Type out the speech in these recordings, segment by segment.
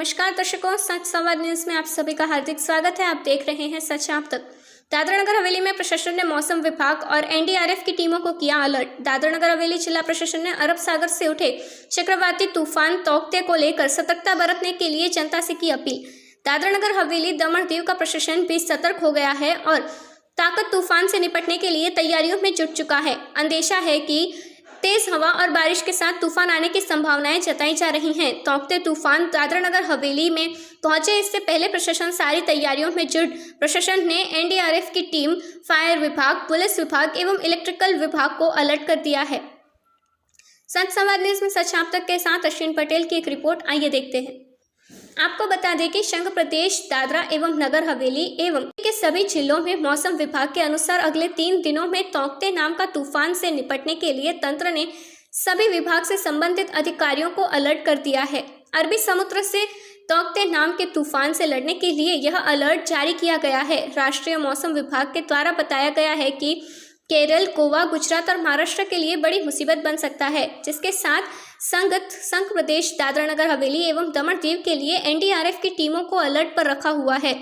नमस्कार दर्शकों, सच संवाद न्यूज में आप सभी का हार्दिक स्वागत है। आप देख रहे हैं सच आप तक। दादरा नगर हवेली में प्रशासन ने मौसम विभाग और एनडीआरएफ की टीमों को किया अलर्ट। दादरा नगर हवेली जिला प्रशासन ने अरब सागर से उठे चक्रवाती तूफान तौकते को लेकर सतर्कता बरतने के लिए जनता से की अपील। दादरा नगर हवेली दमन दीव का प्रशासन भी सतर्क हो गया है और ताकत तूफान से निपटने के लिए तैयारियों में जुट चुका है। अंदेशा है कि तेज हवा और बारिश के साथ तूफान आने की संभावनाएं जताई जा रही हैं। तौकते तूफान दादरा नगर हवेली में पहुंचे इससे पहले प्रशासन सारी तैयारियों में जुट। प्रशासन ने एनडीआरएफ की टीम, फायर विभाग, पुलिस विभाग एवं इलेक्ट्रिकल विभाग को अलर्ट कर दिया है। सच संवाद न्यूज में सच आप तक के साथ अश्विन पटेल की एक रिपोर्ट, आइए देखते हैं। आपको बता दें कि संघ प्रदेश दादरा एवं नगर हवेली एवं के सभी जिलों में मौसम विभाग के अनुसार अगले 3 दिनों में तौकते नाम का तूफान से निपटने के लिए तंत्र ने सभी विभाग से संबंधित अधिकारियों को अलर्ट कर दिया है। अरबी समुद्र से तौकते नाम के तूफान से लड़ने के लिए यह अलर्ट जारी किया गया है। राष्ट्रीय मौसम विभाग के द्वारा बताया गया है कि केरल, गोवा, गुजरात और महाराष्ट्र के लिए बड़ी मुसीबत बन सकता है, जिसके साथ संघ प्रदेश दादरा नगर हवेली एवं दमन दीव के लिए एनडीआरएफ की टीमों को अलर्ट पर रखा हुआ है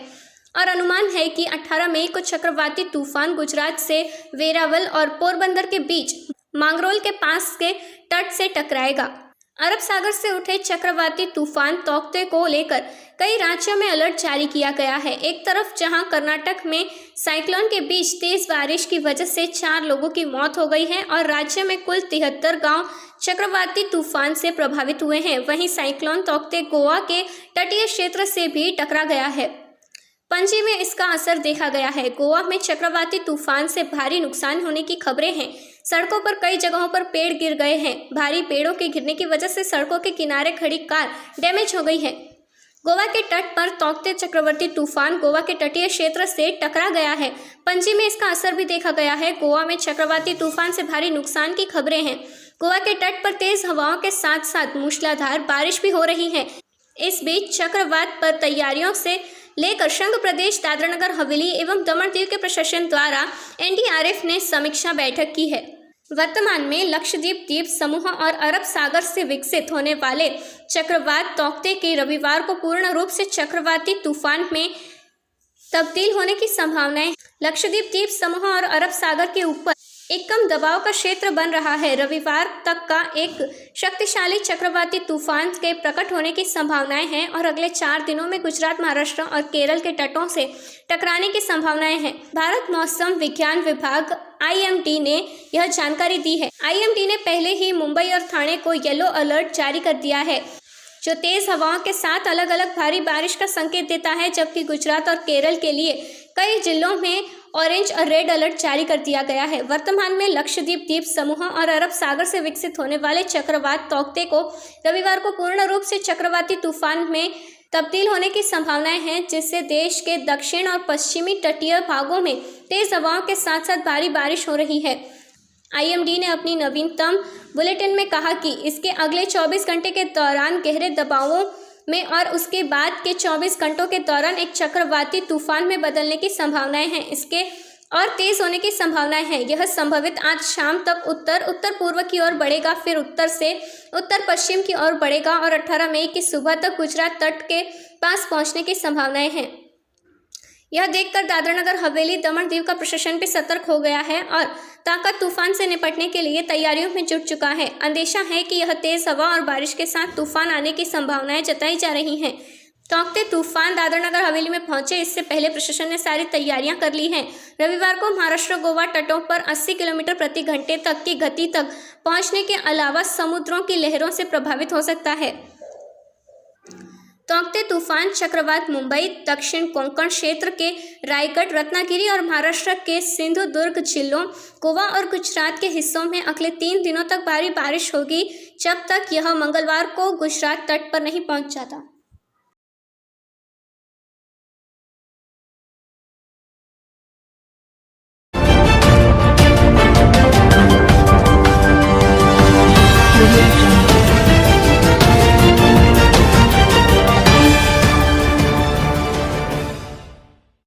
और अनुमान है कि 18 मई को चक्रवाती तूफान गुजरात से वेरावल और पोरबंदर के बीच मांगरोल के पास के तट से टकराएगा। अरब सागर से उठे चक्रवाती तूफान तौकते को लेकर कई राज्यों में अलर्ट जारी किया गया है। एक तरफ जहां कर्नाटक में साइक्लोन के बीच तेज बारिश की वजह से 4 लोगों की मौत हो गई है और राज्य में कुल 73 गांव चक्रवाती तूफान से प्रभावित हुए हैं, वहीं साइक्लोन तौकते गोवा के तटीय क्षेत्र से भी टकरा गया है। पणजी में इसका असर देखा गया है। गोवा में चक्रवाती तूफान से भारी नुकसान होने की खबरें हैं। सड़कों पर कई जगहों पर पेड़ गिर गए हैं। भारी पेड़ों के गिरने की वजह से सड़कों के किनारे खड़ी कार डैमेज हो गई है। गोवा के तट पर तौकते चक्रवाती तूफान गोवा के तटीय क्षेत्र से टकरा गया है। पणजी में इसका असर भी देखा गया है। गोवा में चक्रवाती तूफान से भारी नुकसान की खबरें हैं। गोवा के तट पर तेज हवाओं के साथ साथ मूसलाधार बारिश भी हो रही है। इस बीच चक्रवात पर तैयारियों से लेकर संघ प्रदेश दादरा नगर हवेली एवं दमन दीव के प्रशासन द्वारा एनडीआरएफ ने समीक्षा बैठक की है। वर्तमान में लक्षद्वीप द्वीप समूह और अरब सागर से विकसित होने वाले चक्रवात तौकते के रविवार को पूर्ण रूप से चक्रवाती तूफान में तब्दील होने की संभावनाएं। लक्षद्वीप द्वीप समूह और अरब सागर के ऊपर एक कम दबाव का क्षेत्र बन रहा है। रविवार तक का एक शक्तिशाली चक्रवाती तूफान के प्रकट होने की संभावनाएं हैं और अगले 4 दिनों में गुजरात, महाराष्ट्र और केरल के तटों से टकराने की संभावनाएं हैं। भारत मौसम विज्ञान विभाग IMD ने यह जानकारी दी है। IMD ने पहले ही मुंबई और ठाणे को येलो अलर्ट जारी कर दिया है, जो तेज हवाओं के साथ अलग अलग भारी बारिश का संकेत देता है, जबकि गुजरात और केरल के लिए कई जिलों में ऑरेंज और रेड अलर्ट जारी कर दिया गया है। वर्तमान में लक्षद्वीप द्वीप समूह और अरब सागर से विकसित होने वाले चक्रवात तौकते को रविवार को पूर्ण रूप से चक्रवाती तूफान में तब्दील होने की संभावनाएं हैं, जिससे देश के दक्षिण और पश्चिमी तटीय भागों में तेज हवाओं के साथ साथ भारी बारिश हो रही है। IMD ने अपनी नवीनतम बुलेटिन में कहा कि इसके अगले 24 घंटे के दौरान गहरे दबावों में और उसके बाद के 24 घंटों के दौरान एक चक्रवाती तूफान में बदलने की संभावनाएं हैं। इसके और तेज होने की संभावनाएं हैं। यह संभवित आज शाम तक उत्तर पूर्व की ओर बढ़ेगा, फिर उत्तर से उत्तर पश्चिम की ओर बढ़ेगा और 18 मई की सुबह तक गुजरात तट के पास पहुंचने की संभावनाएं हैं। यह देखकर दादरा नगर हवेली दमन दीव का प्रशासन भी सतर्क हो गया है और ताकत तूफान से निपटने के लिए तैयारियों में जुट चुका है। अंदेशा है कि यह तेज हवा और बारिश के साथ तूफान आने की संभावनाएं जताई जा रही हैं। तौकते तूफान दादरा नगर हवेली में पहुंचे इससे पहले प्रशासन ने सारी तैयारियां कर ली हैं। रविवार को महाराष्ट्र गोवा तटों पर 80 किलोमीटर प्रति घंटे तक की गति तक पहुंचने के अलावा समुद्रों की लहरों से प्रभावित हो सकता है। तौकते तूफान चक्रवात मुंबई, दक्षिण कोंकण क्षेत्र के रायगढ़, रत्नागिरी और महाराष्ट्र के सिंधुदुर्ग जिलों, गोवा और गुजरात के हिस्सों में अगले 3 दिनों तक भारी बारिश होगी, जब तक यह मंगलवार को गुजरात तट पर नहीं पहुंच जाता।